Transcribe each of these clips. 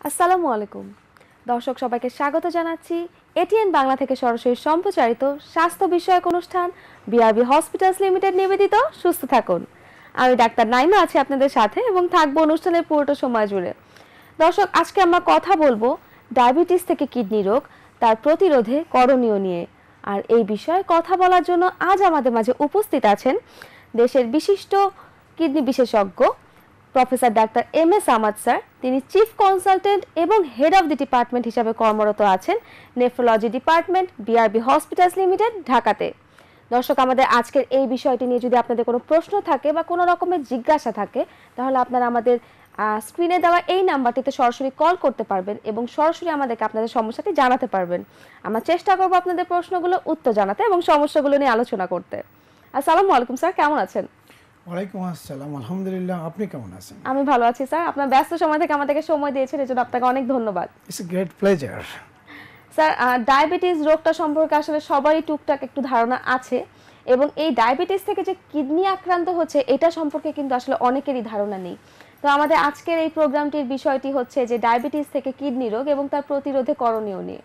আসসালামু আলাইকুম দর্শক সবাইকে স্বাগত জানাচ্ছি এটিএন বাংলা থেকে সরাসরি সম্প্রচারিত স্বাস্থ্য বিষয়ক অনুষ্ঠান বিআরবি হসপিটালস লিমিটেড নিবেদিত সুস্থ থাকুন। আমি ডাক্তার নাইমা আছি আপনাদের সাথে এবং থাকবো অনুষ্ঠানের পুরোটা সময় জুড়ে। দর্শক, আজকে আমরা কথা বলবো ডায়াবেটিস থেকে কিডনি রোগ তার প্রতিরোধে করণীয় নিয়ে। আর এই বিষয়ে কথা বলার জন্য আজ আমাদের মাঝে উপস্থিত আছেন দেশের বিশিষ্ট কিডনি বিশেষজ্ঞ professor doctor M S. Ahmed sir. তিনি চিফ কনসালটেন্ট এবং হেড অফ দি ডিপার্টমেন্ট হিসাবে কর্মরত আছেন nephrology department BRB hospitals limited ঢাকাতে। দর্শক, আমাদের আজকের এই বিষয়টি নিয়ে যদি আপনাদের কোনো প্রশ্ন থাকে বা কোনো রকমের জিজ্ঞাসা থাকে তাহলে আপনারা আমাদের স্ক্রিনে দেওয়া এই নাম্বারটিতে সরাসরি কল করতে পারবেন এবং সরাসরি আমাদেরকে আপনাদের সমস্যাটি জানাতে পারবেন। আমরা চেষ্টা করব আপনাদের প্রশ্নগুলো উত্তর জানাতে এবং সমস্যাগুলো নিয়ে আলোচনা করতে। আসসালামু আলাইকুম স্যার, কেমন আছেন? ওয়ালাইকুম আসসালাম, আলহামদুলিল্লাহ। আপনি কেমন আছেন? আমি ভালো আছি স্যার। আপনার ব্যস্ত সময় থেকে আমাদেরকে সময় দিয়েছেন এজন্য আপনাকে অনেক ধন্যবাদ। It's a great pleasure. Sir, diabetes রোগটা সম্পর্কে আসলে সবারই টুকটাক একটু ধারণা আছে এবং এই ডায়াবেটিস থেকে যে কিডনি আক্রান্ত হচ্ছে এটা সম্পর্কে কিন্তু আসলে অনেকেরই ধারণা নেই। তো আমাদের আজকের এই প্রোগ্রামটির বিষয়টি হচ্ছে যে ডায়াবেটিস থেকে কিডনি রোগ এবং তার প্রতিরোধে করণীয় নিয়ে।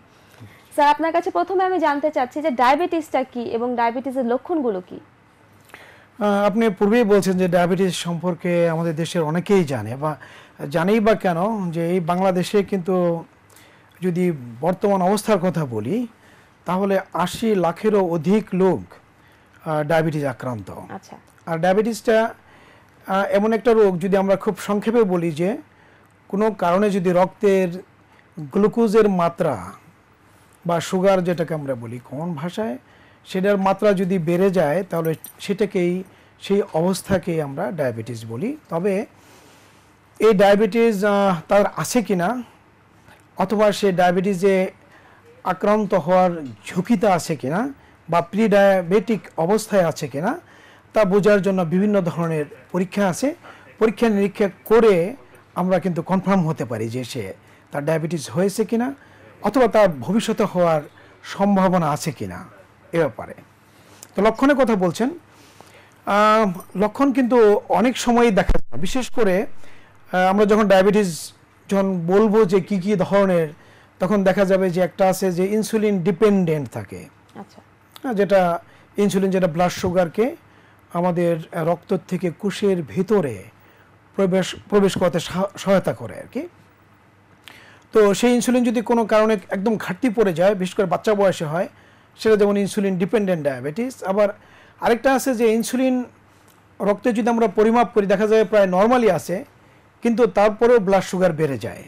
স্যার, আপনার কাছে প্রথমে আমি জানতে চাচ্ছি যে ডায়াবেটিসটা কি এবং ডায়াবেটিসের লক্ষণগুলো কি? আপনি পূর্বেই বলছেন যে ডায়াবেটিস সম্পর্কে আমাদের দেশের অনেকেই জানে, বা জানেই বা কেন, যে এই বাংলাদেশে কিন্তু যদি বর্তমান অবস্থার কথা বলি তাহলে ৮০ লাখেরও অধিক লোক ডায়াবেটিস আক্রান্ত। আচ্ছা। আর ডায়াবেটিসটা এমন একটা রোগ, যদি আমরা খুব সংক্ষেপে বলি, যে কোনো কারণে যদি রক্তের গ্লুকোজের মাত্রা বা সুগার যেটাকে আমরা বলি কমন ভাষায়, সেটার মাত্রা যদি বেড়ে যায় তাহলে সেই অবস্থাকেই আমরা ডায়াবেটিস বলি। তবে এই ডায়াবেটিস তার আছে কিনা অথবা সে ডায়াবেটিসে আক্রান্ত হওয়ার ঝুঁকিতে আছে কিনা বা প্রি ডায়াবেটিক অবস্থায় আছে কিনা তা বোঝার জন্য বিভিন্ন ধরনের পরীক্ষা আছে। পরীক্ষা নিরীক্ষা করে আমরা কিন্তু কনফার্ম হতে পারি যে সে তার ডায়াবেটিস হয়েছে কিনা অথবা তার ভবিষ্যতে হওয়ার সম্ভাবনা আছে কিনা এ ব্যাপারে। তো লক্ষণের কথা বলছেন, লক্ষণ কিন্তু অনেক সময়ই দেখা যায়। বিশেষ করে আমরা যখন ডায়াবেটিস যখন বলবো যে কি কি ধরনের, তখন দেখা যাবে যে একটা আছে যে ইনসুলিন ডিপেন্ডেন্ট থাকে। আচ্ছা। যেটা ইনসুলিন, যেটা ব্লাড সুগারকে আমাদের রক্ত থেকে কোষের ভিতরে প্রবেশ করতে সহায়তা করে আর কি। তো সেই ইনসুলিন যদি কোনো কারণে একদম ঘাটতি পড়ে যায়, বিশেষ করে বাচ্চা বয়সে হয়, সেটা যেমন ইনসুলিন ডিপেন্ডেন্ট ডায়াবেটিস। আবার আরেকটা আছে যে ইনসুলিন রক্তে যদি আমরা পরিমাপ করি দেখা যায় প্রায় নর্মালি আছে, কিন্তু তারপরেও ব্লাড সুগার বেড়ে যায়।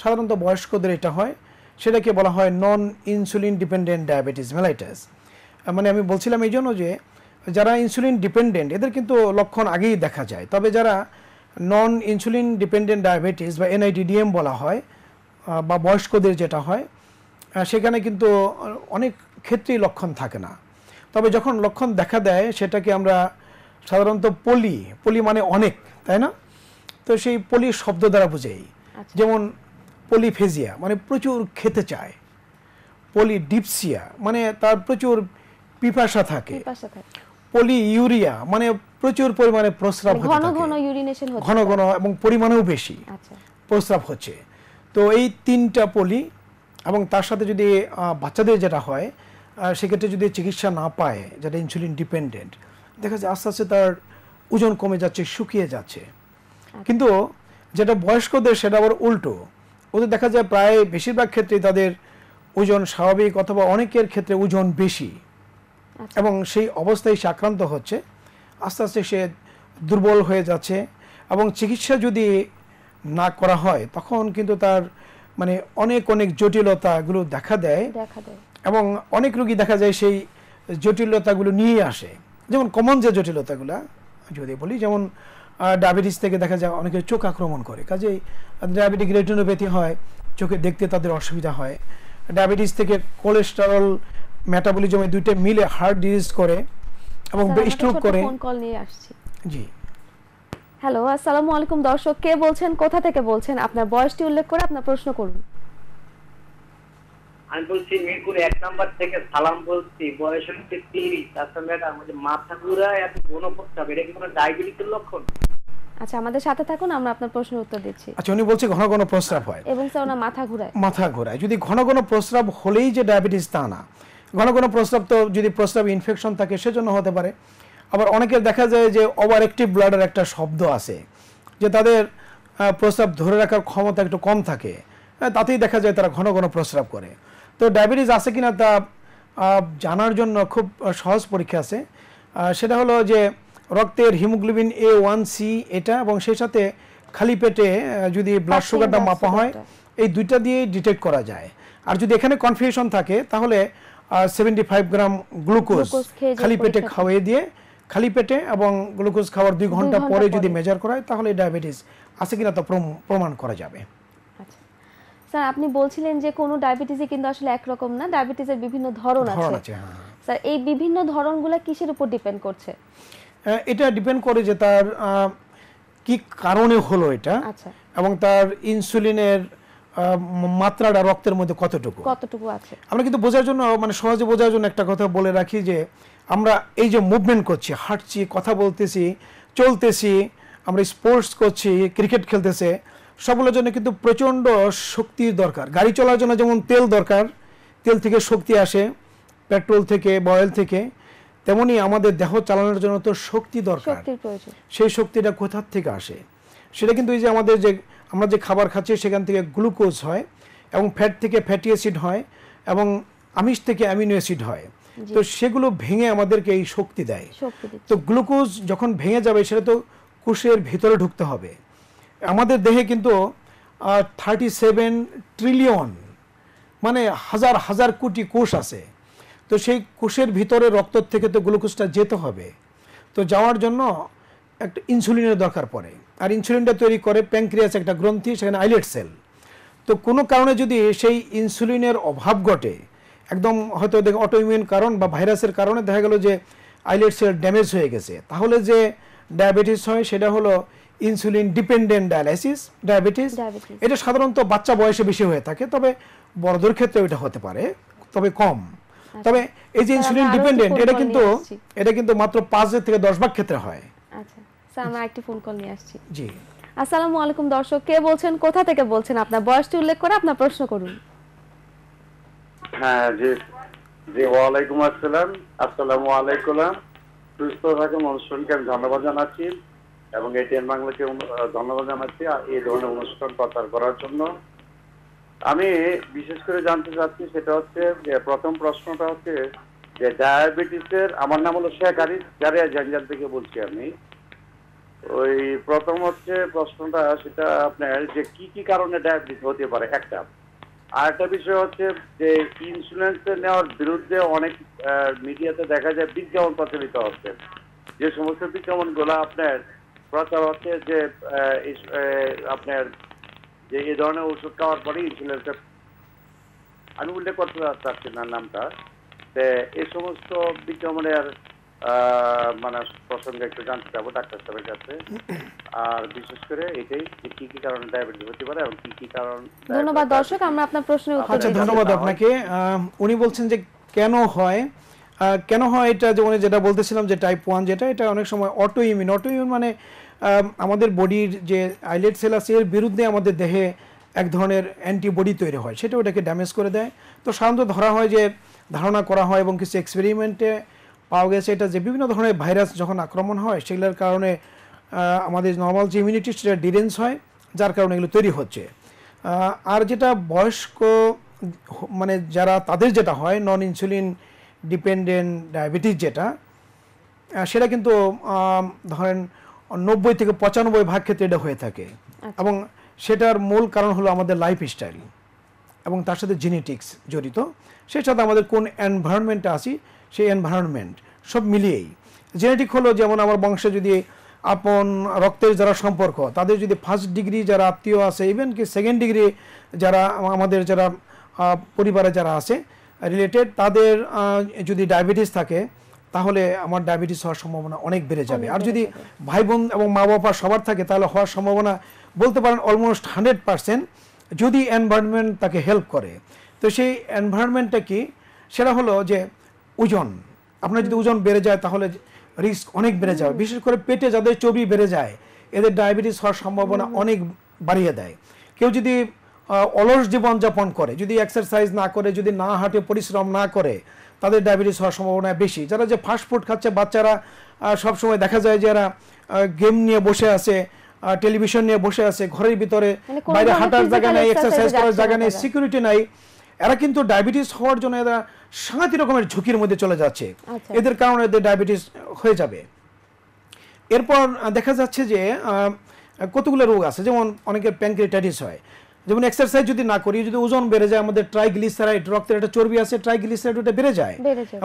সাধারণত বয়স্কদের এটা হয়, সেটাকে বলা হয় নন ইনসুলিন ডিপেন্ডেন্ট ডায়াবেটিস মেলাইটাস। মানে আমি বলছিলাম এই জন্য যে যারা ইনসুলিন ডিপেন্ডেন্ট এদের কিন্তু লক্ষণ আগেই দেখা যায়, তবে যারা নন ইনসুলিন ডিপেন্ডেন্ট ডায়াবেটিস বা NIDDM বলা হয় বা বয়স্কদের যেটা হয়, সেখানে কিন্তু অনেক ক্ষেত্রেই লক্ষণ থাকে না। তবে যখন লক্ষণ দেখা দেয় সেটাকে আমরা সাধারণত পলি মানে অনেক, তাই না? তো সেই পলি শব্দ দ্বারা বুঝাই। যেমন পলিফেজিয়া মানে প্রচুর খেতে চায়, পলিডিপসিয়া মানে তার প্রচুর পিপাসা থাকে, পলিইউরিয়া মানে প্রচুর পরিমাণে প্রস্রাব হতে থাকে, ঘন ঘন এবং পরিমাণেও বেশি প্রস্রাব হচ্ছে। তো এই তিনটা পলি, এবং তার সাথে যদি বাচ্চাদের যেটা হয় সেক্ষেত্রে যদি চিকিৎসা না পায়, যেটা ইনসুলিন ডিপেন্ডেন্ট, দেখা যায় আস্তে আস্তে তার ওজন কমে যাচ্ছে, শুকিয়ে যাচ্ছে। কিন্তু যেটা বয়স্কদের সেটা আবার উল্টো, ওদের দেখা যায় প্রায় বেশিরভাগ ক্ষেত্রে তাদের ওজন স্বাভাবিক অথবা অনেকের ক্ষেত্রে ওজন বেশি, এবং সেই অবস্থায় সে আক্রান্ত হচ্ছে, আস্তে আস্তে সে দুর্বল হয়ে যাচ্ছে। এবং চিকিৎসা যদি না করা হয় তখন কিন্তু তার মানে অনেক জটিলতাগুলো দেখা দেয়, এবং অনেক রোগী দেখা যায় সেই জটিলতাগুলো নিয়ে আসে। যেমন কমন যে জটিলতাগুলো যদি বলি, যেমন ডায়াবেটিস থেকে দেখা যায় অনেকে চোখ আক্রমণ করে, কাজেই ডায়াবেটিক রেটিনোপ্যাথি হয়, চোখে দেখতে তাদের অসুবিধা হয়। ডায়াবেটিস থেকে কোলেস্টেরল মেটাবলিজমে দুইটা মিলে হার্ট ডিজিজ করে এবং স্ট্রোক করে। জি, হ্যালো, আসসালামু আলাইকুম। দর্শক, কে বলছেন, কোথা থেকে বলছেন, আপনার বয়সটি উল্লেখ করে আপনার প্রশ্ন করুন। আমি বলছি মিরপুর 1 নাম্বার থেকে সালাম বলছি, বয়স হচ্ছে 30। তাছাড়া ম্যাডাম মাথা ঘুরা এত ঘন প্রস্রাব, এটা কি কোনো ডায়াবেটিসের লক্ষণ? আচ্ছা, আমাদের সাথে থাকুন, আমরা আপনার প্রশ্নের উত্তর দিচ্ছি। আচ্ছা, উনি বলছে ঘন ঘন প্রস্রাব হয় এবং স্যার ওনার মাথা ঘোরায়। যদি ঘন ঘন প্রস্রাব হলেই যে ডায়াবেটিস তা না। ঘন ঘন প্রস্রাব তো যদি প্রস্রাব ইনফেকশন থাকে সেজন্য হতে পারে। আবার অনেকের দেখা যায় যে ওভার অ্যাক্টিভ ব্লাডের একটা শব্দ আছে, যে তাদের প্রস্রাব ধরে রাখার ক্ষমতা একটু কম থাকে, তাতেই দেখা যায় তারা ঘন ঘন প্রস্রাব করে। তো ডায়াবেটিস আছে কিনা তা জানার জন্য খুব সহজ পরীক্ষা আছে। সেটা হলো যে রক্তের হিমোগ্লোবিন A1C এটা, এবং সেই সাথে খালি পেটে যদি ব্লাড সুগারটা মাপা হয়, এই দুইটা দিয়ে ডিটেক্ট করা যায়। আর যদি এখানে কনফিউশন থাকে তাহলে 75 গ্রাম গ্লুকোজ খালি পেটে খাওয়িয়ে দিয়ে, খালি পেটে এবং গ্লুকোজ খাওয়ার 2 ঘন্টা পরে যদি মেজার করা হয় তাহলে ডায়াবেটিস আছে কিনা তা প্রমাণ করা যাবে। আচ্ছা স্যার, আপনি বলছিলেন যে কোনো ডায়াবেটিসই কিন্তু আসলে একরকম না, ডায়াবেটিসের বিভিন্ন ধরন আছে। স্যার, এই বিভিন্ন ধরনগুলো কিসের উপর ডিপেন্ড করছে? এটা ডিপেন্ড করে যে তার কি কারণে হলো এটা, এবং তার ইনসুলিনের মাত্রাটা রক্তের মধ্যে কতটুকু আছে। আমরা কিন্তু বোঝার জন্য, মানে সহজে বোঝার জন্য একটা কথা বলে রাখি যে আমরা এই যে মুভমেন্ট করছি, হাঁটছি, কথা বলতেছি, চলতেছি, আমরা স্পোর্টস করছি, ক্রিকেট খেলতেছে, সবগুলোর জন্য কিন্তু প্রচণ্ড শক্তির দরকার। গাড়ি চলার জন্য যেমন তেল দরকার, তেল থেকে শক্তি আসে, পেট্রোল থেকে, অয়েল থেকে, তেমনি আমাদের দেহ চালানোর জন্য তো শক্তি দরকার। সেই শক্তিটা কোথা থেকে আসে? সেটা কিন্তু এই যে আমরা যে খাবার খাচ্ছি সেখান থেকে গ্লুকোজ হয়, এবং ফ্যাট থেকে ফ্যাটি অ্যাসিড হয়, এবং আমিষ থেকে অ্যামিনো অ্যাসিড হয়। তো সেগুলো ভেঙে আমাদেরকে এই শক্তি দেয়। তো গ্লুকোজ যখন ভেঙে যাবে সেটা তো কোষের ভিতরে ঢুকতে হবে। আমাদের দেহে কিন্তু 37 ট্রিলিয়ন, মানে হাজার হাজার কোটি কোষ আছে। তো সেই কোষের ভিতরে রক্ত থেকে তো গ্লুকোজটা যেতে হবে। তো যাওয়ার জন্য একটা ইনসুলিনের দরকার পড়ে, আর ইনসুলিনটা তৈরি করে প্যানক্রিয়াস, একটা গ্রন্থি, সেখানে আইলেট সেল। তো কোনো কারণে যদি সেই ইনসুলিনের অভাব ঘটে, একদম হয়তো অটোইমিউন কারণ বা ভাইরাসের কারণে দেখা গেল যে আইলেট সেল ড্যামেজ হয়ে গেছে, তাহলে যে ডায়াবেটিস হয় সেটা হলো ইনসুলিন ডিপেন্ডেন্ট ডায়াবেটিস। এটা সাধারণত বাচ্চা বয়সে বেশি হয়ে থাকে, তবে বড়দের ক্ষেত্রে এটা হতে পারে, তবে কম। তবে এই যে ইনসুলিন ডিপেন্ডেন্ট, এটা কিন্তু মাত্র 5 থেকে 10 ভাগ ক্ষেত্রে হয়। আচ্ছা স্যার, আমরা একটি ফোন কল নিয়ে আসছি। জি, আসসালামু আলাইকুম দর্শক, কে বলছেন, কোথা থেকে বলছেন? আপনার বয়সটি উল্লেখ করে আপনার প্রশ্ন করুন। হ্যাঁ, জি জি, ওয়ালাইকুম আসসালাম। আসসালামু আলাইকুম। সুস্থ থাকুন, অনুষ্ঠানকে আমি ধন্যবাদ জানাচ্ছি, এবং এটিএন বাংলাকে ধন্যবাদ জানাচ্ছি এই ধরনের অনুষ্ঠান প্রচার করার জন্য। আমি বিশেষ করে জানতে চাচ্ছি, সেটা হচ্ছে যে প্রথম প্রশ্নটা হচ্ছে যে ডায়াবেটিসের, আমার নাম হলো শেখ আরিফ, জারিয়া জঞ্জাল থেকে বলছি আমি। ওই প্রথম হচ্ছে প্রশ্নটা, সেটা আপনার যে কি কি কারণে ডায়াবেটিস হতে পারে একটা। আর একটা বিষয় হচ্ছে যে ইনসুলিন নেওয়ার বিরুদ্ধে অনেক মিডিয়াতে দেখা যায় বিজ্ঞাপন প্রচলিত হচ্ছে, যে সমস্ত বিজ্ঞাপনগুলো আপনার প্রচার হচ্ছে যে আপনার যে এই ধরনের ওষুধ খাওয়ার পরে ইনসুলিন, আমি উল্লেখ করতে চাচ্ছি না নামটা, এই সমস্ত বিজ্ঞাপনের মানে প্রসঙ্গে একটু জানতে চাবো ডাক্তার সাহেবের কাছে। আর বিশেষ করে এটাই যে কি কি কারণে ডায়াবেটিস হতে পারে এবং কি কি কারণ। ধন্যবাদ দর্শক, আমরা আপনার প্রশ্নের উত্তর দিচ্ছি। ধন্যবাদ আপনাকে। উনি বলছেন যে কেন হয় এটা, যেটা বলতেছিলাম যে টাইপ 1 যেটা, এটা অনেক সময় অটোইমিউন মানে আমাদের বডির যে আইলেট সেল আছে এর বিরুদ্ধে আমাদের দেহে এক ধরনের অ্যান্টিবডি তৈরি হয়, সেটা ওটাকে ড্যামেজ করে দেয়। তো সাধারণত ধারণা করা হয় এবং কিছু এক্সপেরিমেন্টে পাওয়া গেছে এটা যে বিভিন্ন ধরনের ভাইরাস যখন আক্রমণ হয় সেগুলোর কারণে আমাদের নর্মাল যে ইমিউনিটি সেটা ডিরেন্স হয়, যার কারণে এগুলো তৈরি হচ্ছে। আর যেটা বয়স্ক মানে যারা, তাদের যেটা হয় নন ইনসুলিন ডিপেন্ডেন্ট ডায়াবেটিস যেটা, সেটা কিন্তু ধরেন 90 থেকে 95 ভাগ ক্ষেত্রে এটা হয়ে থাকে। এবং সেটার মূল কারণ হলো আমাদের লাইফস্টাইল, এবং তার সাথে জেনেটিক্স জড়িত, সেই সাথে আমাদের কোন এনভায়রনমেন্টে আছি সেই এনভায়রনমেন্ট সব মিলিয়েই। জেনেটিক হলো যেমন আমার বংশে যদি আপন রক্তের যারা সম্পর্ক, তাদের যদি ফার্স্ট ডিগ্রি যারা আত্মীয় আছে, ইভেন কি সেকেন্ড ডিগ্রি যারা আমাদের যারা পরিবারে যারা আছে রিলেটেড, তাদের যদি ডায়াবেটিস থাকে তাহলে আমার ডায়াবেটিস হওয়ার সম্ভাবনা অনেক বেড়ে যাবে। আর যদি ভাই বোন এবং মা বাবা সবার থাকে তাহলে হওয়ার সম্ভাবনা বলতে পারেন অলমোস্ট 100%, যদি এনভায়রনমেন্ট তাকে হেল্প করে। তো সেই এনভায়রনমেন্টটা কি, সেটা হলো যে ওজন। আপনার যদি ওজন বেড়ে যায় তাহলে রিস্ক অনেক বেড়ে যাবে, বিশেষ করে পেটে যাদের চর্বি বেড়ে যায় এদের ডায়াবেটিস হওয়ার সম্ভাবনা অনেক বাড়িয়ে দেয়। কেউ যদি অলস জীবনযাপন করে, যদি এক্সারসাইজ না করে, যদি না হাঁটে, পরিশ্রম না করে, তাদের ডায়াবেটিস হওয়ার সম্ভাবনা বেশি। যারা যে ফাস্টফুড খাচ্ছে, বাচ্চারা সবসময় দেখা যায় যে এরা গেম নিয়ে বসে আছে, টেলিভিশন নিয়ে বসে আছে, ঘরের ভিতরে, মানে কোনো বাইরে ধরনের হাঁটার জায়গা physical নেই, exercise এক্সারসাইজ করার যাচ্ছে জায়গা না নেই, তারা। সিকিউরিটি নাই। এরা কিন্তু ডায়াবেটিস হওয়ার জন্য এরা সাংঘাতিক রকমের ঝুঁকির মধ্যে চলে যাচ্ছে। আচ্ছা। এদের কারণে এদের ডায়াবেটিস হয়ে যাবে। এরপর দেখা যাচ্ছে যে কতগুলো রোগ আছে, যেমন অনেকের প্যানক্রিয়াটাইটিস হয়। যেমন এক্সারসাইজ যদি না করি, যদি ওজন বেড়ে যায়, আমাদের ট্রাইগ্লিসারাইড, রক্তের একটা চর্বি আছে, ট্রাইগ্লিসারাইড ওটা বেড়ে যায়।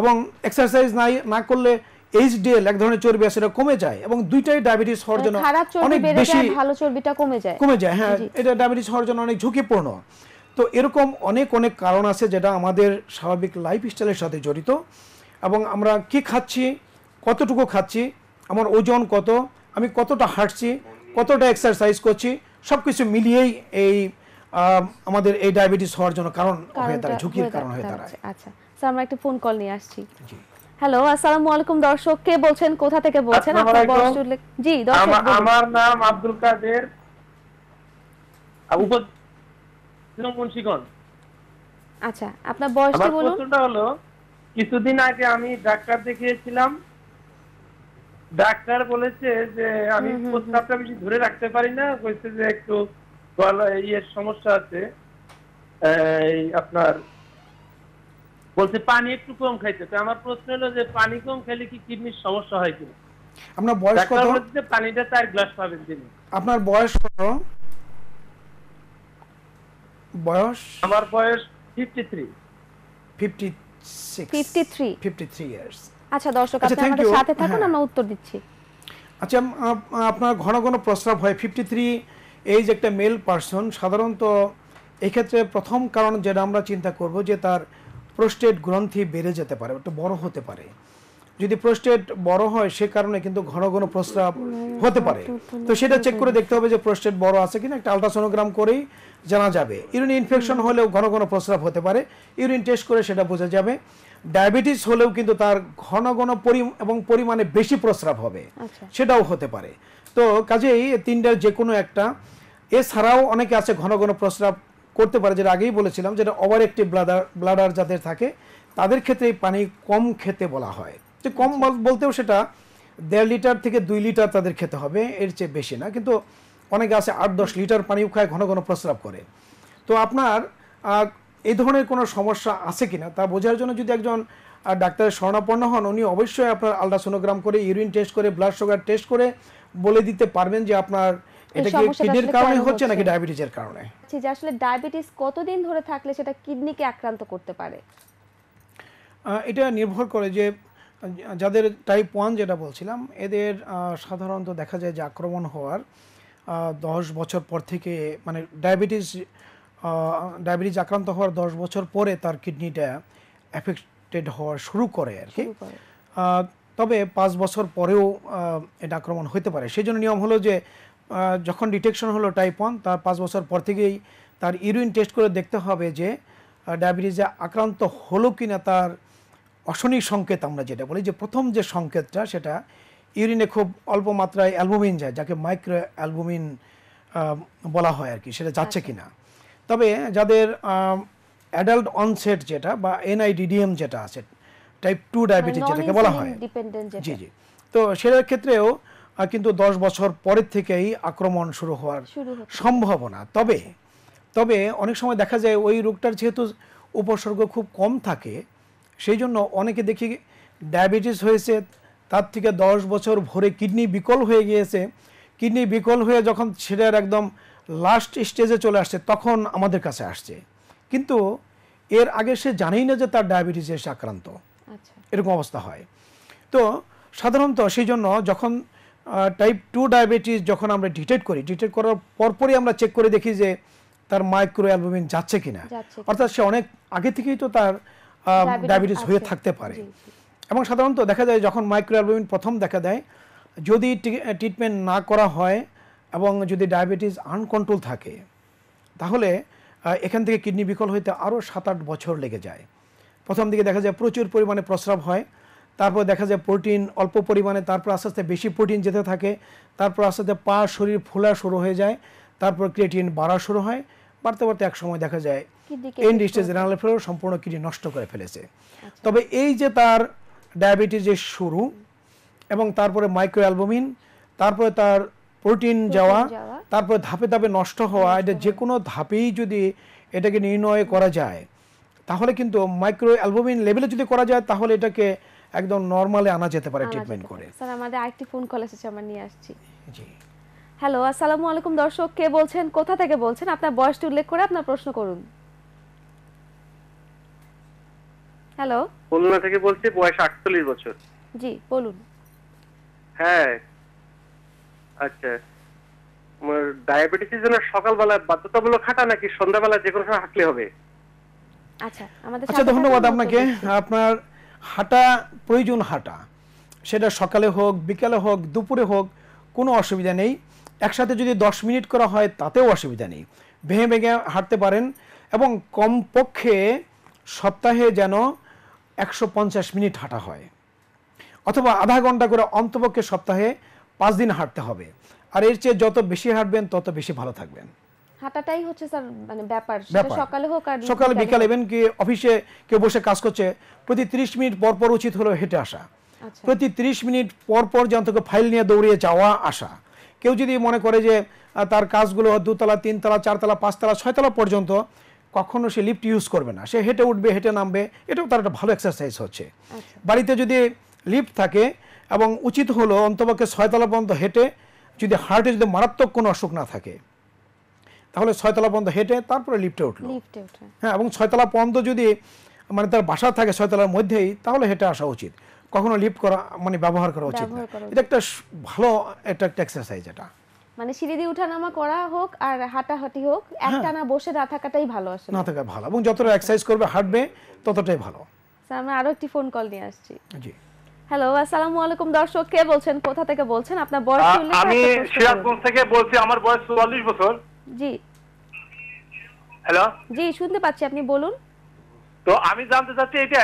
এবং এক্সারসাইজ না করলে এইচডিএল এক ধরনের চর্বি আছে, এটা কমে যায়। এবং দুইটাই ডায়াবেটিস হওয়ার জন্য খারাপ চর্বি অনেক বেড়ে বেশি যায়, ভালো চর্বিটা কমে যায়। হ্যাঁ, এটা ডায়াবেটিস হওয়ার জন্য অনেক ঝুঁকিপূর্ণ। তো এরকম অনেক কারণ আছে যেটা আমাদের স্বাভাবিক লাইফস্টাইলের সাথে জড়িত। এবং আমরা কি খাচ্ছি, কতটুকু খাচ্ছি, আমার ওজন কত, আমি কতটা হাঁটছি, কতটা এক্সারসাইজ করছি, সবকিছু মিলিয়েই এই আমাদের এই ডায়াবেটিস হওয়ার জন্য কারণ হয়ে দাঁড়ায়, ঝুঁকির কারণ হয়ে দাঁড়ায়। আচ্ছা স্যার, আমরা একটা ফোন কল নিয়ে আসছি। হ্যালো, আসসালামু আলাইকুম দর্শক, কে বলছেন, কোথা থেকে বলছেন? আপনার বয়স উল্লেখ। জি দর্শক, আমার নাম আব্দুল কাদের, মুন্সিগঞ্জ। আচ্ছা, আপনার বয়সটা বলুন। প্রশ্নটা হলো, কিছুদিন আগে আমি ডাক্তার দেখিয়েছিলাম। ডাক্তার বলেছে যে আমি প্রস্রাবটা বেশি ধরে রাখতে পারি না, বলছে যে একটু গলা ইয়ের সমস্যা আছে, আপনার বলছে পানি একটু কম খাইতে। তো আমার প্রশ্ন হলো যে পানি কম খেলে কি কিডনির সমস্যা হয় কিনা? আপনার বয়স কত? ডাক্তার বলেছে পানিটা 4 গ্লাস পাবেন দিনে। আপনার বয়স কত? বয়স? আমার বয়স 53। 53 ইয়ার্স। আচ্ছা দর্শক, আপনি আমাদের সাথে থাকুন, আমরা উত্তর দিচ্ছি। আচ্ছা, আপনার ঘন ঘন প্রস্রাব হয়, 53 এইজ একটা মেল পারসন। সাধারণত এই ক্ষেত্রে প্রথম কারণ যেটা আমরা চিন্তা করব যে তার প্রোস্টেট গ্রন্থি বেড়ে যেতে পারে, একটু বড় হতে পারে। যদি প্রোস্টেট বড় হয় সে কারণে কিন্তু ঘন ঘন প্রস্রাব হতে পারে। তো সেটা চেক করে দেখতে হবে যে প্রোস্টেট বড় আছে কিনা, একটা আল্ট্রাসোনোগ্রাম করেই জানা যাবে। ইউরিন ইনফেকশন হলেও ঘন ঘন প্রস্রাব হতে পারে, ইউরিন টেস্ট করে সেটা বোঝা যাবে। ডায়াবেটিস হলেও কিন্তু তার ঘন ঘন এবং পরিমাণে বেশি প্রস্রাব হবে, সেটাও হতে পারে। তো কাজেই তিনটার যে কোনো একটা। এছাড়াও অনেকে আছে ঘন ঘন প্রস্রাব করতে পারে, যেটা আগেই বলেছিলাম, যেটা ওভার অ্যাক্টিভ ব্লাডার যাদের থাকে তাদের ক্ষেত্রে পানি কম খেতে বলা হয়। যে কম বলতেও সেটা 1.5 লিটার থেকে 2 লিটার তাদের খেতে হবে, এর চেয়ে বেশি না। কিন্তু অনেকে আছে 8-10 লিটার পানিও খায়, ঘন ঘন প্রস্রাব করে। তো আপনার এই ধরনের কোনো সমস্যা আছে কিনা তা বোঝার জন্য যদি একজন ডাক্তারের শরণাপন্ন হন, উনি অবশ্যই আপনার আল্ট্রাসোনোগ্রাম করে, ইউরিন টেস্ট করে, ব্লাড সুগার টেস্ট করে বলে দিতে পারবেন যে আপনার এটা কি কিডনির কারণে হচ্ছে নাকি ডায়াবেটিসের কারণে। যে আসলে ডায়াবেটিস কতদিন ধরে থাকলে সেটা কিডনিকে আক্রান্ত করতে পারে? এটা নির্ভর করে যে যাদের টাইপ 1 যেটা বলছিলাম, এদের সাধারণত দেখা যায় যে আক্রমণ হওয়ার 10 বছর পর থেকে, মানে ডায়াবেটিস আক্রান্ত হওয়ার 10 বছর পরে তার কিডনিটা এফেক্টেড হওয়া শুরু করে আর কি। তবে 5 বছর পরেও এটা আক্রমণ হতে পারে। সেই জন্য নিয়ম হলো যে যখন ডিটেকশন হলো টাইপ 1, তার 5 বছর পর থেকেই তার ইউরিন টেস্ট করে দেখতে হবে যে ডায়াবেটিসে আক্রান্ত হলো কিনা। তার অশনি সংকেত আমরা যেটা বলি, যে প্রথম যে সংকেতটা, সেটা ইউরিনে খুব অল্প মাত্রায় অ্যালবুমিন যায়, যাকে মাইক্রো অ্যালবুমিন বলা হয় আর কি, সেটা যাচ্ছে কিনা। তবে যাদের অ্যাডাল্ট অনসেট যেটা বা এনআইডিডিএম যেটা আছে, টাইপ 2 ডায়াবেটিস যেটাকে বলা হয়, জি জি, তো সেটার ক্ষেত্রেও কিন্তু 10 বছর পরের থেকেই আক্রমণ শুরু হওয়ার সম্ভাবনা। তবে অনেক সময় দেখা যায় ওই রোগটার যেহেতু উপসর্গ খুব কম থাকে, সেই জন্য অনেকে দেখি ডায়াবেটিস হয়েছে, তার থেকে 10 বছর ভরে কিডনি বিকল হয়ে গিয়েছে। কিডনি বিকল হয়ে যখন সেটার একদম লাস্ট স্টেজে চলে আসছে, তখন আমাদের কাছে আসছে, কিন্তু এর আগে সে জানেই না যে তার ডায়াবেটিসে সে আক্রান্ত। এরকম অবস্থা হয়। তো সাধারণত সেই জন্য যখন টাইপ 2 ডায়াবেটিস যখন আমরা ডিটেক্ট করার পরপরই আমরা চেক করে দেখি যে তার মাইক্রো অ্যালবুমিন যাচ্ছে কিনা, অর্থাৎ সে অনেক আগে থেকেই তো তার ডায়াবেটিস হয়ে থাকতে পারে। এবং সাধারণত দেখা যায় যখন মাইক্রো অ্যালবুমিন প্রথম দেখা দেয়, যদি ট্রিটমেন্ট না করা হয় এবং যদি ডায়াবেটিস আনকন্ট্রোল থাকে, তাহলে এখান থেকে কিডনি বিকল হইতে আরও 7-8 বছর লেগে যায়। প্রথম দিকে দেখা যায় প্রচুর পরিমাণে প্রস্রাব হয়, তারপর দেখা যায় প্রোটিন অল্প পরিমাণে, তারপর আস্তে আস্তে বেশি প্রোটিন যেতে থাকে, তারপর আস্তে আস্তে পা শরীর ফোলা শুরু হয়ে যায়, তারপর ক্রিয়েটিন বাড়া শুরু হয়, বাড়তে বাড়তে এক সময় দেখা যায় এন্ড স্টেজ রেনাল ফেলিওর, সম্পূর্ণ কিডনি নষ্ট করে ফেলেছে। তবে এই যে তার ডায়াবেটিসের শুরু এবং তারপরে মাইক্রো অ্যালবুমিন, তারপরে তার প্রোটিন যাওয়া, তারপরে ধাপে ধাপে নষ্ট হওয়া, এটা যে কোনো ধাপেই যদি এটাকে নির্ণয় করা যায় তাহলে কিন্তু মাইক্রো অ্যালবুমিন লেভেলে যদি করা যায় তাহলে এটাকে একদম নরমালে আনা যেতে পারে ট্রিটমেন্ট করে। স্যার আমাদের আরেকটি ফোন কল এসেছে, আমরা নিয়ে আসছি। জি, হ্যালো, আসসালামু আলাইকুম দর্শক, কে বলছেন, কোথা থেকে বলছেন, আপনার বয়সটি উল্লেখ করে আপনার প্রশ্ন করুন। হ্যালো, খুলনা থেকে বলছি, বয়স 48 বছর। জি বলুন। হ্যাঁ, আচ্ছা, আমার ডায়াবেটিসের জন্য সকালবেলা বাধ্যতামূলক হাঁটা নাকি সন্ধ্যাবেলা যে কোনো সময় হাঁটলে হবে? আচ্ছা, আমাদের আচ্ছা, ধন্যবাদ আপনাকে। আপনার হাঁটা প্রয়োজন, হাঁটা সেটা সকালে হোক, বিকালে হোক, দুপুরে হোক, কোনো অসুবিধা নেই। একসাথে যদি 10 মিনিট করা হয় তাতেও অসুবিধা নেই, ভেঙে ভেঙে হাঁটতে পারেন। এবং কমপক্ষে সপ্তাহে যেন 150 মিনিট হাঁটা হয়, অথবা আধা ঘন্টা করে অন্তপক্ষে সপ্তাহে 5 দিন হাঁটতে হবে। আর এর চেয়ে যত বেশি হাঁটবেন তত বেশি ভালো থাকবেন। হাঁটাটাই হচ্ছে স্যার মানে ব্যাপার, সেটা সকালে হোক আর সকাল বিকাল, ইভেন কি অফিসে কেউ বসে কাজ করছে, প্রতি 30 মিনিট পর পর উচিত হলো হেঁটে আসা। প্রতি 30 মিনিট পর পর যেন ফাইল নিয়ে দৌড়িয়ে যাওয়া আসা। কেউ যদি মনে করে যে তার কাজগুলো 2 তলা 3 তলা 4 তলা 5 তলা 6 তলা পর্যন্ত, কখনো সে লিফট ইউজ করবে না, সে হেঁটে উঠবে, হেঁটে নামবে, এটাও তার একটা ভালো এক্সারসাইজ হচ্ছে। বাড়িতে যদি লিফট থাকে এবং উচিত হলো অন্তপক্ষে 6 তলা পর্যন্ত হেঁটে, যদি হার্টে যদি মারাত্মক কোনো অসুখ না থাকে তাহলে 6 তলা পর্যন্ত হেঁটে তারপরে লিফটে উঠলো। হ্যাঁ, এবং 6 তলা পর্যন্ত যদি মানে তার বাসা থাকে 6 তলার মধ্যেই, তাহলে হেঁটে আসা উচিত, কখনো লিফট করা মানে ব্যবহার করা উচিত না। এটা একটা ভালো একটা এক্সারসাইজ। এটা মানে সিঁড়ি দিয়ে ওঠানামা করা হোক আর হাঁটাহাঁটি হোক, একটানা বসে না থাকাটাই ভালো, আসলে না থাকা ভালো, এবং যতটা এক্সারসাইজ করবে হাঁটবে ততটাই ভালো। স্যার আমরা আরো একটি ফোন কল নিয়ে আসছি। জি, হ্যালো, আসসালামু আলাইকুম দর্শক, কে বলছেন, কোথা থেকে বলছেন, আপনার বয়স উল্লেখ করে আমি আপনার প্রশ্ন করুন। সিরাজগঞ্জ থেকে বলছি, আমার বয়স 44 বছর। জি হ্যালো, জি শুনতে পাচ্ছি, আপনি বলুন। তো আমি জানতে চাচ্ছি এটা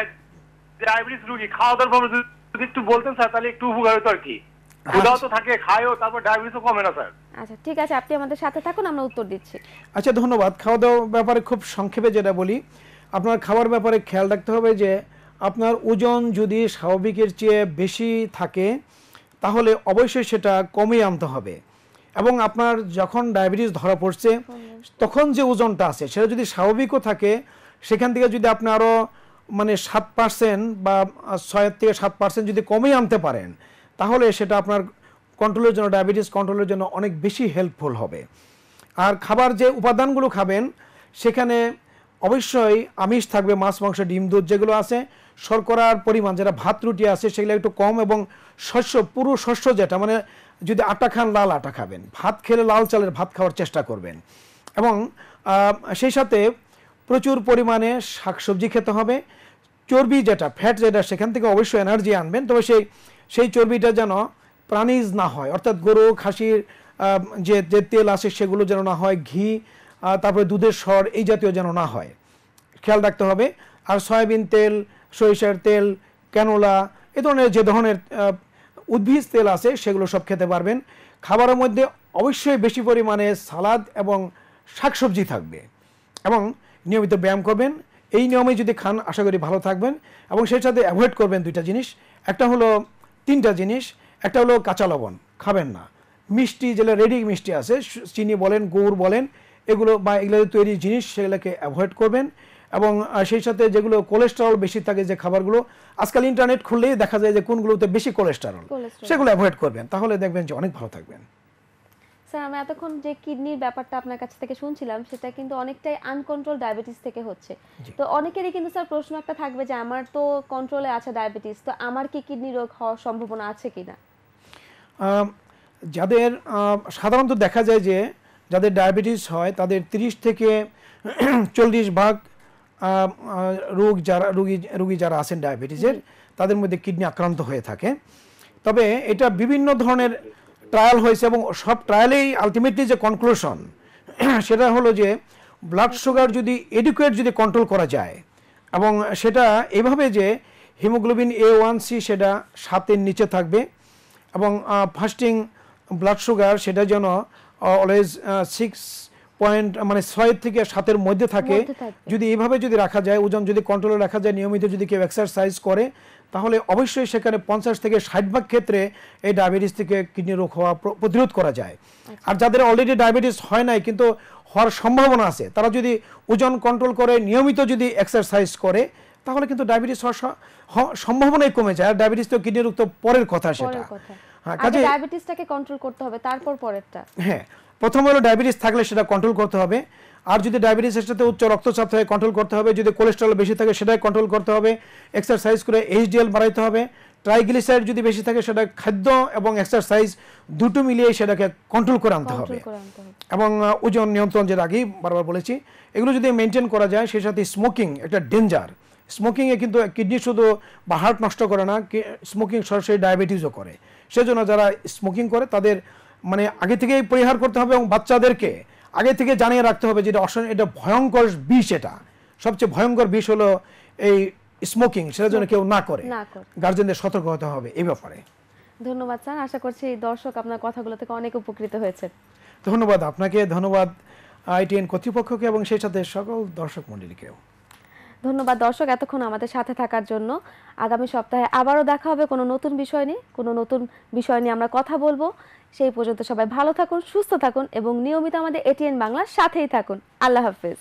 ডায়াবেটিস রোগী খাওয়া দাওয়ার ব্যাপারে যদি একটু বলতেন স্যার, তাহলে একটু উপকার হতো আর কি। ক্ষুধাও তো থাকে, খায়ও, তারপর ডায়াবেটিসও কমে না স্যার। আচ্ছা ঠিক আছে, আপনি আমাদের সাথে থাকুন, আমরা উত্তর দিচ্ছি। আচ্ছা ধন্যবাদ। খাওয়া দাওয়ার ব্যাপারে খুব সংক্ষেপে যেটা বলি, আপনার খাবার ব্যাপারে খেয়াল রাখতে হবে যে আপনার ওজন যদি স্বাভাবিকের চেয়ে বেশি থাকে তাহলে অবশ্যই সেটা কমিয়ে আনতে হবে। এবং আপনার যখন ডায়াবেটিস ধরা পড়ছে তখন যে ওজনটা আছে সেটা যদি স্বাভাবিকও থাকে, সেখান থেকে যদি আপনি আরও মানে 7% বা 6 থেকে 7% যদি কমিয়ে আনতে পারেন তাহলে সেটা আপনার কন্ট্রোলের জন্য, ডায়াবেটিস কন্ট্রোলের জন্য অনেক বেশি হেল্পফুল হবে। আর খাবার যে উপাদানগুলো খাবেন সেখানে অবশ্যই আমিষ থাকবে, মাছ মাংস ডিম দুধ যেগুলো আছে। শর্করার পরিমাণ যেটা ভাত রুটি আছে সেগুলো একটু কম, এবং শস্য পুরো শস্য যেটা মানে যদি আটা খান লাল আটা খাবেন, ভাত খেলে লাল চালের ভাত খাওয়ার চেষ্টা করবেন। এবং সেই সাথে প্রচুর পরিমাণে শাকসবজি খেতে হবে। চর্বি যেটা ফ্যাট যেটা সেখান থেকে অবশ্যই এনার্জি আনবেন, তবে সেই চর্বিটা যেন প্রাণীজ না হয়, অর্থাৎ গরু খাসির যে তেল আছে সেগুলো যেন না হয়, ঘি তারপরে দুধের সর এই জাতীয় যেন না হয়, খেয়াল রাখতে হবে। আর সয়াবিন তেল, সরিষার তেল, ক্যানোলা এ ধরনের যে ধরনের উদ্ভিজ তেল আছে সেগুলো সব খেতে পারবেন। খাবারের মধ্যে অবশ্যই বেশি পরিমাণে সালাদ এবং শাকসবজি থাকবে, এবং নিয়মিত ব্যায়াম করবেন। এই নিয়মে যদি খান আশা করি ভালো থাকবেন। এবং সেই সাথে অ্যাভয়েড করবেন 2টা জিনিস, একটা হলো 3টা জিনিস, একটা হলো কাঁচা লবণ খাবেন না, মিষ্টি যেগুলো রেডি মিষ্টি আছে, চিনি বলেন, গুড় বলেন, এগুলো বা এগুলো তৈরি জিনিস সেগুলোকে অ্যাভয়েড করবেন। এবং সেই সাথে যেগুলো কোলেস্টেরল বেশি থাকে যে খাবারগুলো, আজকাল ইন্টারনেট খুললেই দেখা যায় যে কোনগুলোতে বেশি কোলেস্টেরল, সেগুলো অ্যাভয়েড করবেন, তাহলে দেখবেন যে অনেক ভালো থাকবেন। স্যার আমি এতক্ষণ যে কিডনির ব্যাপারটা আপনার কাছ থেকে শুনছিলাম সেটা কিন্তু অনেকটাই আনকন্ট্রোল ডায়াবেটিস থেকে হচ্ছে। তো অনেকেরই কিন্তু স্যার প্রশ্ন একটা থাকবে যে আমার তো কন্ট্রোলে আছে ডায়াবেটিস, তো আমার কি কিডনি রোগ হওয়ার সম্ভাবনা আছে কিনা? যাদের সাধারণত দেখা যায় যে যাদের ডায়াবেটিস হয় তাদের 30 থেকে 40% রোগী যারা আছেন ডায়াবেটিসের তাদের মধ্যে কিডনি আক্রান্ত হয়ে থাকে। তবে এটা বিভিন্ন ধরনের ট্রায়াল হয়েছে এবং সব ট্রায়ালেই আলটিমেটলি যে কনক্লুশন সেটা হলো যে ব্লাড সুগার যদি এডুকেট যদি কন্ট্রোল করা যায়, এবং সেটা এইভাবে যে হিমোগ্লোবিন A1C সেটা 7-এর নিচে থাকবে, এবং ফাস্টিং ব্লাড সুগার সেটা যেন অলওয়েজ 6 থেকে 7-এর মধ্যে থাকে। যদি এইভাবে যদি রাখা যায়, ওজন যদি কন্ট্রোলে রাখা যায়, নিয়মিত যদি কেউ এক্সারসাইজ করে, তাহলে অবশ্যই সেখানে 50 থেকে 60% ক্ষেত্রে এই ডায়াবেটিস থেকে কিডনি রোগ হওয়া প্রতিরোধ করা যায়। আর যাদের অলরেডি ডায়াবেটিস হয় নাই কিন্তু হওয়ার সম্ভাবনা আছে, তারা যদি ওজন কন্ট্রোল করে, নিয়মিত যদি এক্সারসাইজ করে, তাহলে কিন্তু ডায়াবেটিস হওয়ার সম্ভাবনাই কমে যায়। আর ডায়াবেটিস তো কিডনি রোগ তো পরের কথা, সেটা হ্যাঁ, আগে ডায়াবেটিসটাকে কন্ট্রোল করতে হবে, তারপর পরেরটা। হ্যাঁ, প্রথম হলো ডায়াবেটিস থাকলে সেটা কন্ট্রোল করতে হবে। আর যদি ডায়াবেটিসের সাথে উচ্চ রক্তচাপ থাকে কন্ট্রোল করতে হবে, যদি কোলেস্টেরল বেশি থাকে সেটাই কন্ট্রোল করতে হবে, এক্সারসাইজ করে HDL বাড়াইতে হবে, ট্রাইগ্লিসারাইড যদি বেশি থাকে সেটা খাদ্য এবং এক্সারসাইজ দুটো মিলিয়ে সেটাকে কন্ট্রোল করে আনতে হবে। এবং ওজন নিয়ন্ত্রণ, যেটা আগেই বারবার বলেছি, এগুলো যদি মেনটেন করা যায়, সেই সাথে স্মোকিং একটা ডেঞ্জার। স্মোকিংয়ে কিন্তু কিডনি শুধু বা হার্ট নষ্ট করে না, স্মোকিং সরাসরি ডায়াবেটিসও করে। সেজন্য যারা স্মোকিং করে তাদের মানে আগে থেকেই পরিহার করতে হবে, এবং বাচ্চাদেরকে আগে থেকে জানিয়ে রাখতে হবে যে এটা ভয়ঙ্কর বিষ, এটা সবচেয়ে ভয়ঙ্কর বিষ হলো এই স্মোকিং, সেটা যেন কেউ না করে। গার্জেনদের সতর্ক হতে হবে এই ব্যাপারে। ধন্যবাদ স্যার, আশা করছি দর্শক আপনার কথাগুলো থেকে অনেক উপকৃত হয়েছে। ধন্যবাদ আপনাকে, ধন্যবাদ ITN কর্তৃপক্ষকে এবং সেই সাথে সকল দর্শক মণ্ডলীকেও ধন্যবাদ। দর্শক এতক্ষণ আমাদের সাথে থাকার জন্য। আগামী সপ্তাহে আবারও দেখা হবে কোনো নতুন বিষয় নিয়ে আমরা কথা বলবো। সেই পর্যন্ত সবাই ভালো থাকুন, সুস্থ থাকুন এবং নিয়মিত আমাদের ATN বাংলার সাথেই থাকুন। আল্লাহ হাফেজ।